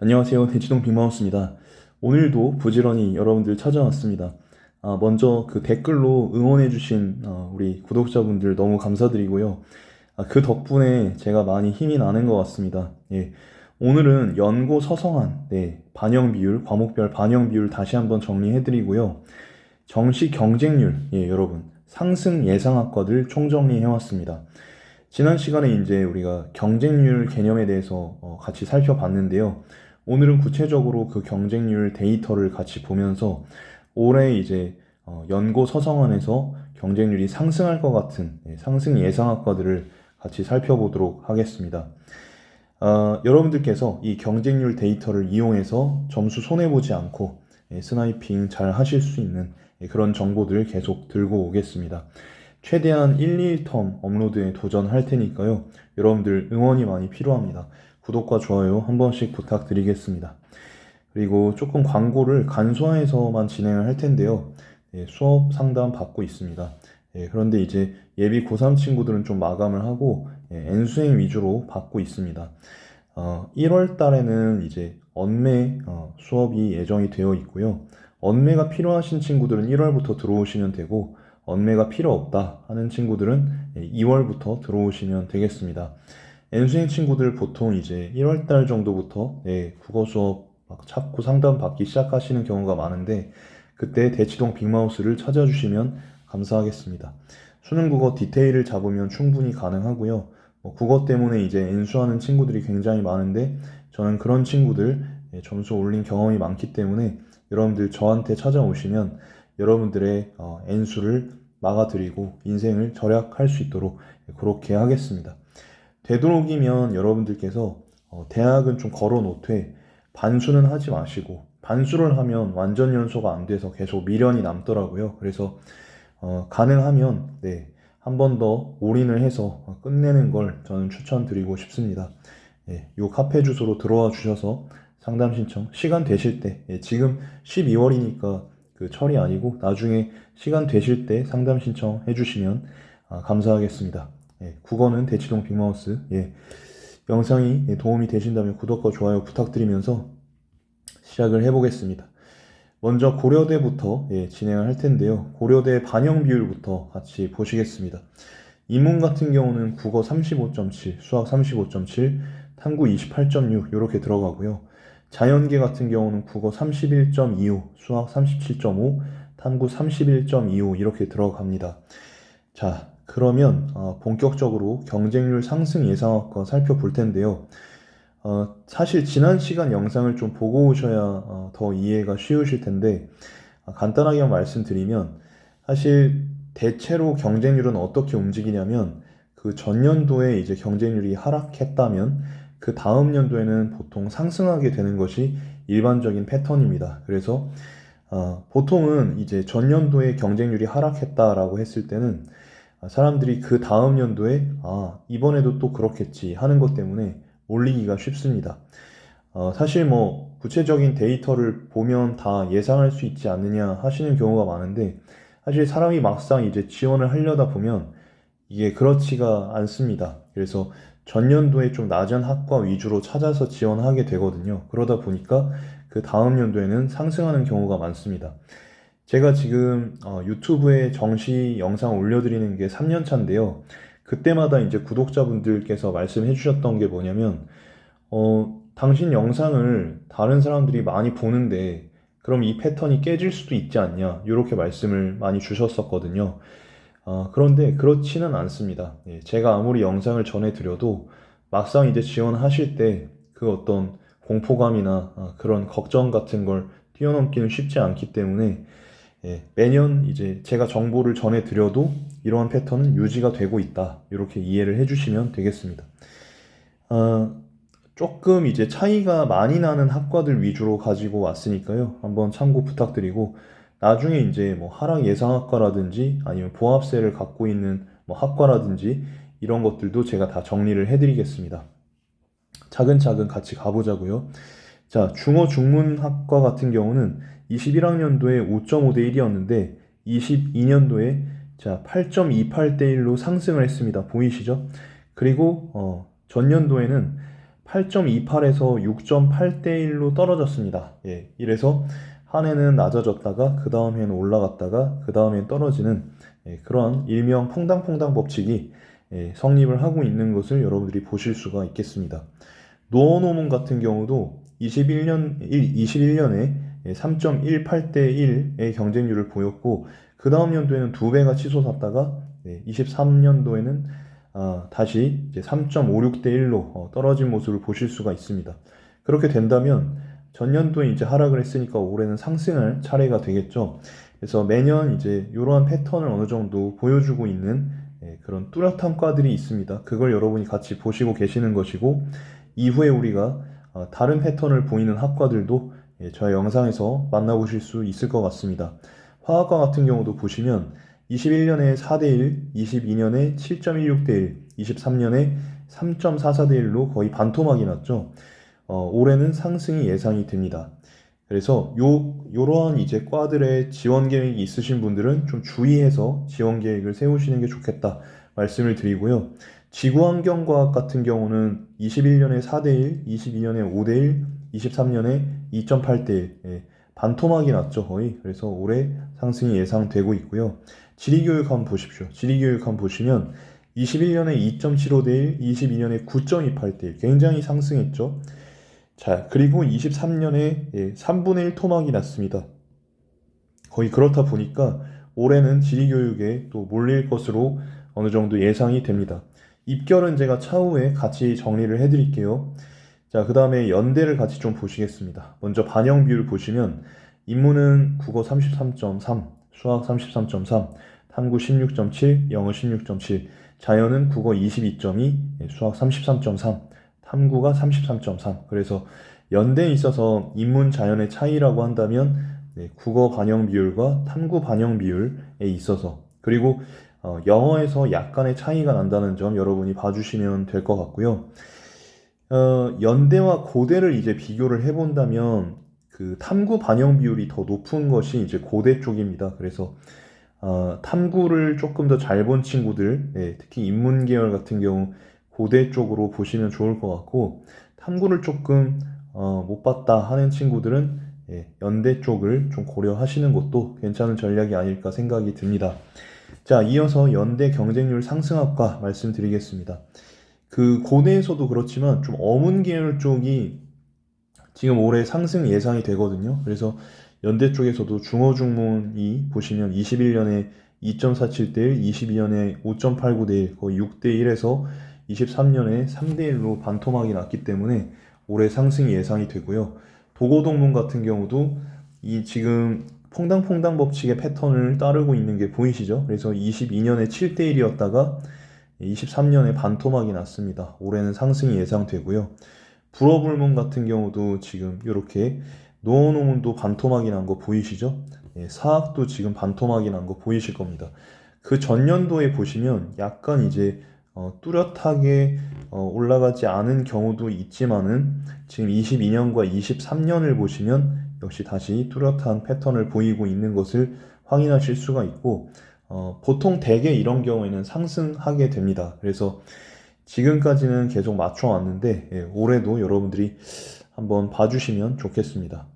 안녕하세요. 대치동 빅마우스입니다. 오늘도 부지런히 여러분들 찾아왔습니다. 먼저 그 댓글로 응원해주신 우리 구독자분들 너무 감사드리고요. 그 덕분에 제가 많이 힘이 나는 것 같습니다. 예. 오늘은 연고 서성한 반영 비율, 과목별 반영 비율 다시 한번 정리해드리고요. 정시 경쟁률, 여러분 상승 예상학과들 총정리해왔습니다. 지난 시간에 이제 우리가 경쟁률 개념에 대해서 같이 살펴봤는데요. 오늘은 구체적으로 그 경쟁률 데이터를 같이 보면서 올해 이제 연고 서성안에서 경쟁률이 상승할 것 같은 상승 예상학과들을 같이 살펴보도록 하겠습니다. 여러분들께서 이 경쟁률 데이터를 이용해서 점수 손해보지 않고 스나이핑 잘 하실 수 있는 그런 정보들 계속 들고 오겠습니다. 최대한 1, 2텀 업로드에 도전할 테니까요. 여러분들 응원이 많이 필요합니다. 구독과 좋아요 한 번씩 부탁드리겠습니다. 그리고 조금 광고를 간소화해서만 진행을 할 텐데요. 수업 상담 받고 있습니다. 그런데 이제 예비 고3 친구들은 좀 마감을 하고 N수행 위주로 받고 있습니다. 1월 달에는 이제 언매 수업이 예정이 되어 있고요. 언매가 필요하신 친구들은 1월부터 들어오시면 되고 언매가 필요 없다 하는 친구들은 2월부터 들어오시면 되겠습니다. N수행 친구들 보통 이제 1월 달 정도부터 국어 수업 막 찾고 상담 받기 시작하시는 경우가 많은데 그때 대치동 빅마우스를 찾아주시면 감사하겠습니다. 수능 국어 디테일을 잡으면 충분히 가능하고요. 국어 때문에 이제 N수하는 친구들이 굉장히 많은데 저는 그런 친구들 점수 올린 경험이 많기 때문에 여러분들 저한테 찾아오시면 여러분들의 N수를 막아드리고 인생을 절약할 수 있도록 그렇게 하겠습니다. 되도록이면 여러분들께서 대학은 좀 걸어놓되 반수는 하지 마시고 반수를 하면 완전 연소가 안 돼서 계속 미련이 남더라고요. 그래서 가능하면 한 번 더 올인을 해서 끝내는 걸 저는 추천드리고 싶습니다. 요 카페 주소로 들어와 주셔서 상담 신청 시간 되실 때 지금 12월이니까 그 철이 아니고 나중에 시간 되실 때 상담 신청 해주시면 감사하겠습니다. 국어는 대치동 빅마우스. 영상이 도움이 되신다면 구독과 좋아요 부탁드리면서 시작을 해보겠습니다. 먼저 고려대부터 진행을 할 텐데요. 고려대 반영 비율부터 같이 보시겠습니다. 인문 같은 경우는 국어 35.7, 수학 35.7, 탐구 28.6 이렇게 들어가고요. 자연계 같은 경우는 국어 31.25, 수학 37.5, 탐구 31.25 이렇게 들어갑니다. 자, 그러면 본격적으로 경쟁률 상승 예상학과 살펴볼 텐데요. 사실 지난 시간 영상을 좀 보고 오셔야 더 이해가 쉬우실 텐데 간단하게 말씀드리면 사실 대체로 경쟁률은 어떻게 움직이냐면 그 전년도에 이제 경쟁률이 하락했다면 그 다음 연도에는 보통 상승하게 되는 것이 일반적인 패턴입니다. 그래서 보통은 이제 전년도에 경쟁률이 하락했다라고 했을 때는 사람들이 그 다음 연도에 이번에도 또 그렇겠지 하는 것 때문에 올리기가 쉽습니다. 사실 뭐 구체적인 데이터를 보면 다 예상할 수 있지 않느냐 하시는 경우가 많은데 사실 사람이 막상 이제 지원을 하려다 보면 이게 그렇지가 않습니다. 그래서 전년도에 좀 낮은 학과 위주로 찾아서 지원하게 되거든요. 그러다 보니까 그 다음 연도에는 상승하는 경우가 많습니다. 제가 지금 유튜브에 정시 영상 올려드리는 게 3년 차인데요. 그때마다 이제 구독자분들께서 말씀해 주셨던 게 뭐냐면 당신 영상을 다른 사람들이 많이 보는데 그럼 이 패턴이 깨질 수도 있지 않냐 이렇게 말씀을 많이 주셨었거든요. 그런데 그렇지는 않습니다. 제가 아무리 영상을 전해드려도 막상 이제 지원하실 때 그 어떤 공포감이나 그런 걱정 같은 걸 뛰어넘기는 쉽지 않기 때문에 매년 이제 제가 정보를 전해드려도 이러한 패턴은 유지가 되고 있다. 이렇게 이해를 해주시면 되겠습니다. 어, 조금 이제 차이가 많이 나는 학과들 위주로 가지고 왔으니까요. 한번 참고 부탁드리고, 나중에 이제 뭐 하락 예상학과라든지 아니면 보합세를 갖고 있는 뭐 학과라든지 이런 것들도 제가 다 정리를 해드리겠습니다. 차근차근 같이 가보자고요. 자, 중어 중문학과 같은 경우는 21학년도에 5.5대 1이었는데 22년도에 자, 8.28대 1로 상승을 했습니다. 보이시죠? 그리고 전년도에는 8.28에서 6.8대 1로 떨어졌습니다. 예, 이래서 한 해는 낮아졌다가 그 다음 해는 올라갔다가 그 다음 해는 떨어지는 그런 일명 퐁당퐁당 법칙이 성립을 하고 있는 것을 여러분들이 보실 수가 있겠습니다. 노어노문 같은 경우도 21년에 3.18대 1의 경쟁률을 보였고 그 다음 연도에는 두 배가 치솟았다가 23년도에는 다시 이제 3.56대 1로 떨어진 모습을 보실 수가 있습니다. 그렇게 된다면 전년도에 이제 하락을 했으니까 올해는 상승할 차례가 되겠죠. 그래서 매년 이제 이러한 패턴을 어느 정도 보여주고 있는 그런 뚜렷한 과들이 있습니다. 그걸 여러분이 같이 보시고 계시는 것이고 이후에 우리가 다른 패턴을 보이는 학과들도 저의 영상에서 만나보실 수 있을 것 같습니다. 화학과 같은 경우도 보시면 21년에 4대1, 22년에 7.16대1, 23년에 3.44대1로 거의 반토막이 났죠. 올해는 상승이 예상이 됩니다. 그래서 요러한 이제 과들의 지원 계획이 있으신 분들은 좀 주의해서 지원 계획을 세우시는 게 좋겠다 말씀을 드리고요. 지구환경과학 같은 경우는 21년에 4대1, 22년에 5대1, 23년에 2.8대1, 반토막이 났죠, 거의. 그래서 올해 상승이 예상되고 있고요. 지리교육 한번 보십시오. 지리교육 한번 보시면 21년에 2.75대1, 22년에 9.28대1, 굉장히 상승했죠. 자, 그리고 23년에 3분의 1 토막이 났습니다. 거의 그렇다 보니까 올해는 지리교육에 또 몰릴 것으로 어느 정도 예상이 됩니다. 입결은 제가 차후에 같이 정리를 해드릴게요. 자, 그 다음에 연대를 같이 좀 보시겠습니다. 먼저 반영 비율 보시면 인문은 국어 33.3, 수학 33.3, 탐구 16.7, 영어 16.7, 자연은 국어 22.2, 수학 33.3, 탐구가 33.3. 그래서 연대에 있어서 인문 자연의 차이라고 한다면 국어 반영 비율과 탐구 반영 비율에 있어서 그리고 영어에서 약간의 차이가 난다는 점 여러분이 봐주시면 될 것 같고요. 연대와 고대를 이제 비교를 해본다면 그 탐구 반영 비율이 더 높은 것이 이제 고대 쪽입니다. 그래서 탐구를 조금 더 잘 본 친구들, 특히 인문계열 같은 경우 고대 쪽으로 보시면 좋을 것 같고 탐구를 조금 못 봤다 하는 친구들은 연대 쪽을 좀 고려하시는 것도 괜찮은 전략이 아닐까 생각이 듭니다. 자, 이어서 연대 경쟁률 상승학과 말씀드리겠습니다. 그 고대에서도 그렇지만 좀 어문 계열 쪽이 지금 올해 상승 예상이 되거든요. 그래서 연대 쪽에서도 중어중문이 보시면 21년에 2.47대 1, 22년에 5.89대 1, 거의 6대 1에서 23년에 3대 1로 반토막이 났기 때문에 올해 상승이 예상이 되고요. 도고동문 같은 경우도 이 지금 퐁당퐁당 법칙의 패턴을 따르고 있는 게 보이시죠? 그래서 22년에 7대 1이었다가 23년에 반토막이 났습니다. 올해는 상승이 예상되고요. 불어불문 같은 경우도 지금 이렇게 노어노문도 반토막이 난 거 보이시죠? 사학도 지금 반토막이 난 거 보이실 겁니다. 그 전년도에 보시면 약간 이제 뚜렷하게 올라가지 않은 경우도 있지만은 지금 22년과 23년을 보시면 역시 다시 뚜렷한 패턴을 보이고 있는 것을 확인하실 수가 있고 보통 대개 이런 경우에는 상승하게 됩니다. 그래서 지금까지는 계속 맞춰왔는데 올해도 여러분들이 한번 봐주시면 좋겠습니다.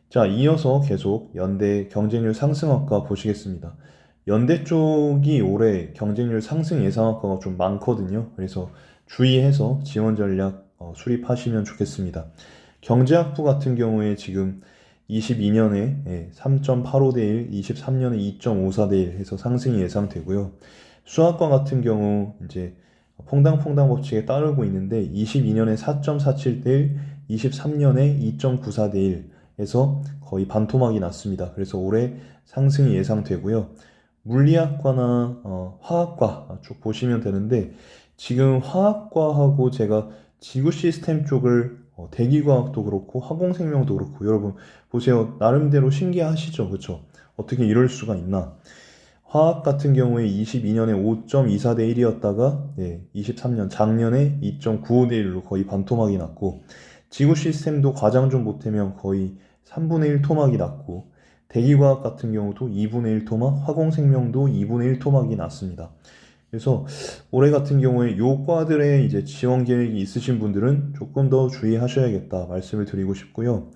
자, 이어서 계속 연대 경쟁률 상승학과 보시겠습니다. 연대 쪽이 올해 경쟁률 상승 예상학과가 좀 많거든요. 그래서 주의해서 지원 전략 수립하시면 좋겠습니다. 경제학부 같은 경우에 지금 22년에 3.85대 1, 23년에 2.54대 1 해서 상승이 예상되고요. 수학과 같은 경우 이제 퐁당퐁당 법칙에 따르고 있는데 22년에 4.47대 1, 23년에 2.94대 1 해서 거의 반토막이 났습니다. 그래서 올해 상승이 예상되고요. 물리학과나 화학과 쭉 보시면 되는데 지금 화학과하고 제가 지구 시스템 쪽을 대기과학도 그렇고 화공생명도 그렇고 여러분 보세요. 나름대로 신기하시죠? 그렇죠? 어떻게 이럴 수가 있나? 화학 같은 경우에 22년에 5.24대 1이었다가 23년 작년에 2.95대 1로 거의 반토막이 났고 지구 시스템도 과장 좀 보태면 거의 3분의 1 토막이 났고 대기과학 같은 경우도 2분의 1 토막, 화공생명도 2분의 1 토막이 났습니다. 그래서 올해 같은 경우에 요 과들의 이제 지원 계획이 있으신 분들은 조금 더 주의하셔야겠다 말씀을 드리고 싶고요.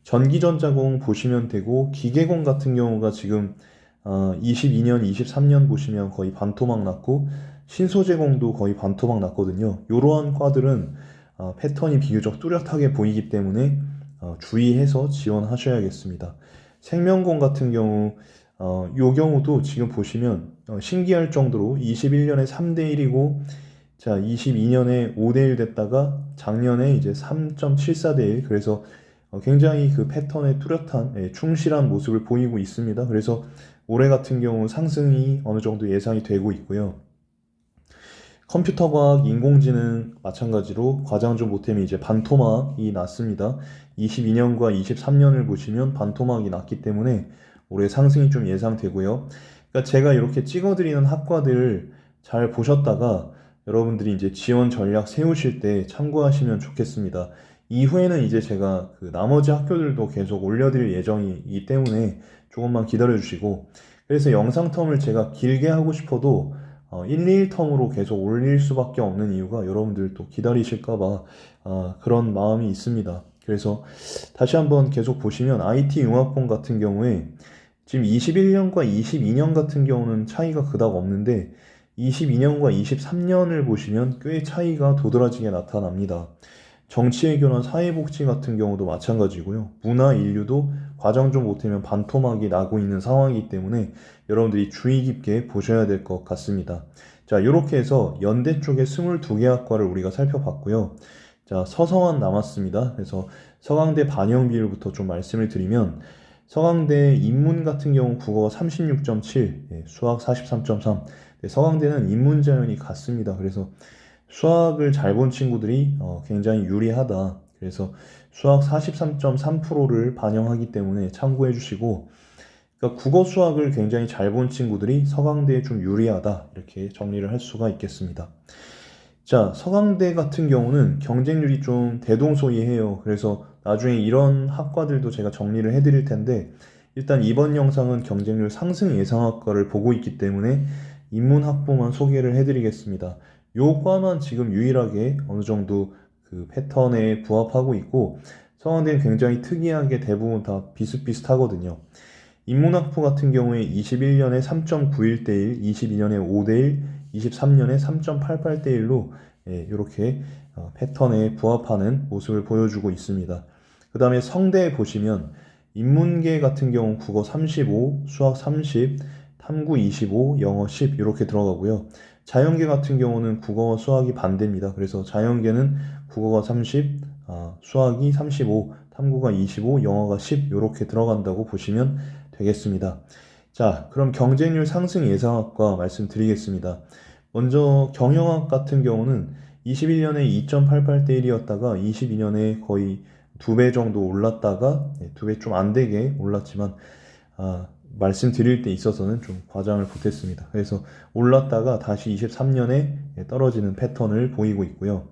전기전자공 보시면 되고 기계공 같은 경우가 지금 22년, 23년 보시면 거의 반토막 났고 신소재공도 거의 반토막 났거든요. 이러한 과들은 패턴이 비교적 뚜렷하게 보이기 때문에 주의해서 지원하셔야겠습니다. 생명공 같은 경우 요 경우도 지금 보시면 신기할 정도로 21년에 3대 1이고 자 22년에 5대 1 됐다가 작년에 이제 3.74대 1 그래서 굉장히 그 패턴에 뚜렷한 충실한 모습을 보이고 있습니다. 그래서 올해 같은 경우 상승이 어느 정도 예상이 되고 있고요. 컴퓨터과학, 인공지능 마찬가지로 과장주 보탬이 이제 반토막이 났습니다. 22년과 23년을 보시면 반토막이 났기 때문에 올해 상승이 좀 예상되고요. 그러니까 제가 이렇게 찍어드리는 학과들 잘 보셨다가 여러분들이 이제 지원 전략 세우실 때 참고하시면 좋겠습니다. 이후에는 이제 제가 그 나머지 학교들도 계속 올려드릴 예정이기 때문에 조금만 기다려주시고 그래서 영상 텀을 제가 길게 하고 싶어도 1, 2일 텀으로 계속 올릴 수밖에 없는 이유가 여러분들 또 기다리실까봐 그런 마음이 있습니다. 그래서 다시 한번 계속 보시면 IT 융합공 같은 경우에 지금 21년과 22년 같은 경우는 차이가 그닥 없는데 22년과 23년을 보시면 꽤 차이가 도드라지게 나타납니다. 정치외교나 사회복지 같은 경우도 마찬가지고요. 문화, 인류도 과장 좀 못하면 반토막이 나고 있는 상황이기 때문에 여러분들이 주의 깊게 보셔야 될 것 같습니다. 자, 이렇게 해서 연대 쪽에 22개 학과를 우리가 살펴봤고요. 자, 서성한 남았습니다. 그래서 서강대 반영 비율부터 좀 말씀을 드리면 서강대 인문 같은 경우 국어 36.7, 수학 43.3. 서강대는 인문 자연이 같습니다. 그래서 수학을 잘 본 친구들이 굉장히 유리하다. 그래서 수학 43.3%를 반영하기 때문에 참고해 주시고 그러니까 국어 수학을 굉장히 잘 본 친구들이 서강대에 좀 유리하다. 이렇게 정리를 할 수가 있겠습니다. 자, 서강대 같은 경우는 경쟁률이 좀 대동소이해요. 그래서 나중에 이런 학과들도 제가 정리를 해드릴 텐데 일단 이번 영상은 경쟁률 상승 예상학과를 보고 있기 때문에 인문학부만 소개를 해드리겠습니다. 요 과만 지금 유일하게 어느 정도 그 패턴에 부합하고 있고 서강대는 굉장히 특이하게 대부분 다 비슷비슷하거든요. 인문학부 같은 경우에 21년에 3.91대 1, 22년에 5대 1, 23년에 3.88대 1로 이렇게 패턴에 부합하는 모습을 보여주고 있습니다. 그 다음에 성대 보시면 인문계 같은 경우 국어 35, 수학 30, 탐구 25, 영어 10 이렇게 들어가고요. 자연계 같은 경우는 국어와 수학이 반대입니다. 그래서 자연계는 국어가 30, 수학이 35, 탐구가 25, 영어가 10 이렇게 들어간다고 보시면 되겠습니다. 자, 그럼 경쟁률 상승 예상학과 말씀드리겠습니다. 먼저 경영학 같은 경우는 21년에 2.88대 1이었다가 22년에 거의 2배 정도 올랐다가 2배 좀 안 되게 올랐지만 말씀드릴 때 있어서는 좀 과장을 보탰습니다. 그래서 올랐다가 다시 23년에 떨어지는 패턴을 보이고 있고요.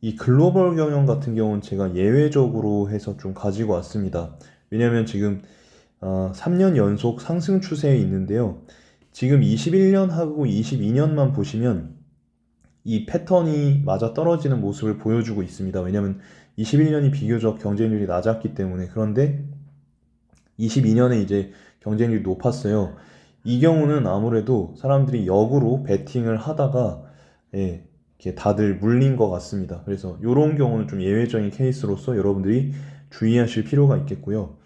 이 글로벌 경영 같은 경우는 제가 예외적으로 해서 좀 가지고 왔습니다. 왜냐하면 지금 3년 연속 상승 추세에 있는데요. 지금 21년하고 22년만 보시면 이 패턴이 맞아 떨어지는 모습을 보여주고 있습니다. 왜냐하면 21년이 비교적 경쟁률이 낮았기 때문에 그런데 22년에 이제 경쟁률이 높았어요. 이 경우는 아무래도 사람들이 역으로 베팅을 하다가 이렇게 다들 물린 것 같습니다. 그래서 이런 경우는 좀 예외적인 케이스로서 여러분들이 주의하실 필요가 있겠고요.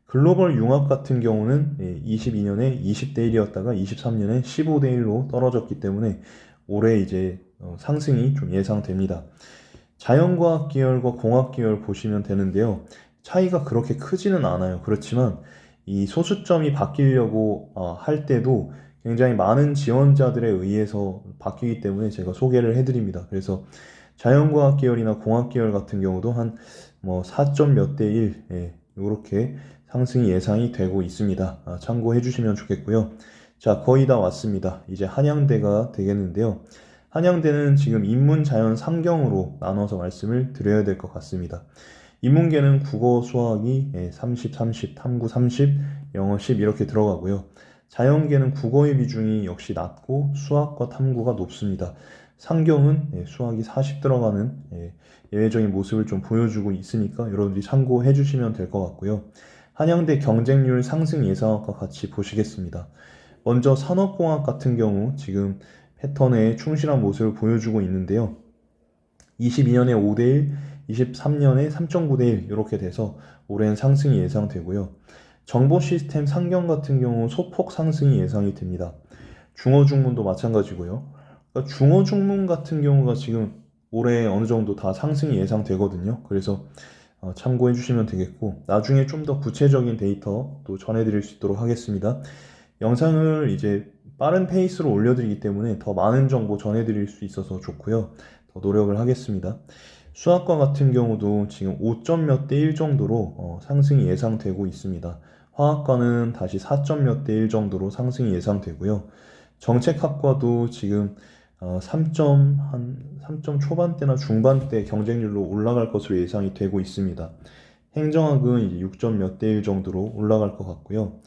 글로벌 융합 같은 경우는 22년에 20대 1이었다가 23년에 15대 1로 떨어졌기 때문에 올해 이제 상승이 좀 예상됩니다. 자연과학 계열과 공학 계열 보시면 되는데요. 차이가 그렇게 크지는 않아요. 그렇지만 이 소수점이 바뀌려고 할 때도 굉장히 많은 지원자들에 의해서 바뀌기 때문에 제가 소개를 해드립니다. 그래서 자연과학 계열이나 공학 계열 같은 경우도 한 뭐 4점 몇 대 1, 이렇게 상승이 예상이 되고 있습니다. 참고해 주시면 좋겠고요. 자, 거의 다 왔습니다. 이제 한양대가 되겠는데요. 한양대는 지금 인문, 자연, 상경으로 나눠서 말씀을 드려야 될 것 같습니다. 인문계는 국어, 수학이 30, 30, 탐구 30, 영어 10 이렇게 들어가고요. 자연계는 국어의 비중이 역시 낮고 수학과 탐구가 높습니다. 상경은 수학이 40 들어가는 예외적인 모습을 좀 보여주고 있으니까 여러분들이 참고해 주시면 될 것 같고요. 한양대 경쟁률 상승 예상학과 같이 보시겠습니다. 먼저 산업공학 같은 경우 지금 패턴에 충실한 모습을 보여주고 있는데요. 22년에 5대1, 23년에 3.9대1 이렇게 돼서 오랜 상승이 예상되고요. 정보시스템 상경 같은 경우 소폭 상승이 예상이 됩니다. 중어중문도 마찬가지고요. 그러니까 중어중문 같은 경우가 지금 올해 어느 정도 다 상승이 예상되거든요. 그래서 참고해 주시면 되겠고, 나중에 좀 더 구체적인 데이터 또 전해드릴 수 있도록 하겠습니다. 영상을 이제 빠른 페이스로 올려드리기 때문에 더 많은 정보 전해드릴 수 있어서 좋고요. 더 노력을 하겠습니다. 수학과 같은 경우도 지금 5점 몇 대 1 정도로 상승이 예상되고 있습니다. 화학과는 다시 4점 몇 대 1 정도로 상승이 예상되고요. 정책학과도 지금 3점 초반대나 중반대 경쟁률로 올라갈 것으로 예상이 되고 있습니다. 행정학은 이제 6점 몇 대 1 정도로 올라갈 것 같고요.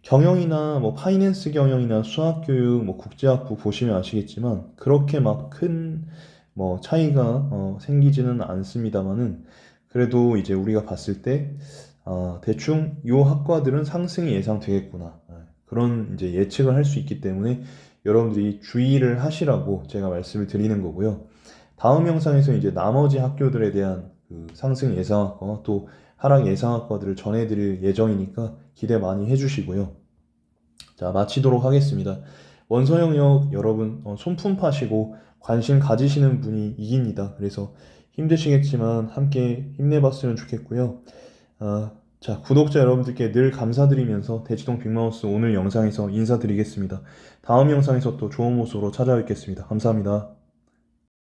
경영이나 뭐 파이낸스 경영이나 수학교육, 뭐 국제학부 보시면 아시겠지만 그렇게 막 큰 뭐 차이가 생기지는 않습니다만은 그래도 이제 우리가 봤을 때 대충 요 학과들은 상승이 예상되겠구나, 그런 이제 예측을 할 수 있기 때문에 여러분들이 주의를 하시라고 제가 말씀을 드리는 거고요. 다음 영상에서 이제 나머지 학교들에 대한 그 상승 예상학과 또 하락 예상학과들을 전해드릴 예정이니까 기대 많이 해주시고요. 자, 마치도록 하겠습니다. 원서 영역 여러분 손품 파시고 관심 가지시는 분이 이깁니다. 그래서 힘드시겠지만 함께 힘내봤으면 좋겠고요. 자, 구독자 여러분들께 늘 감사드리면서 대치동 빅마우스 오늘 영상에서 인사드리겠습니다. 다음 영상에서 또 좋은 모습으로 찾아뵙겠습니다. 감사합니다.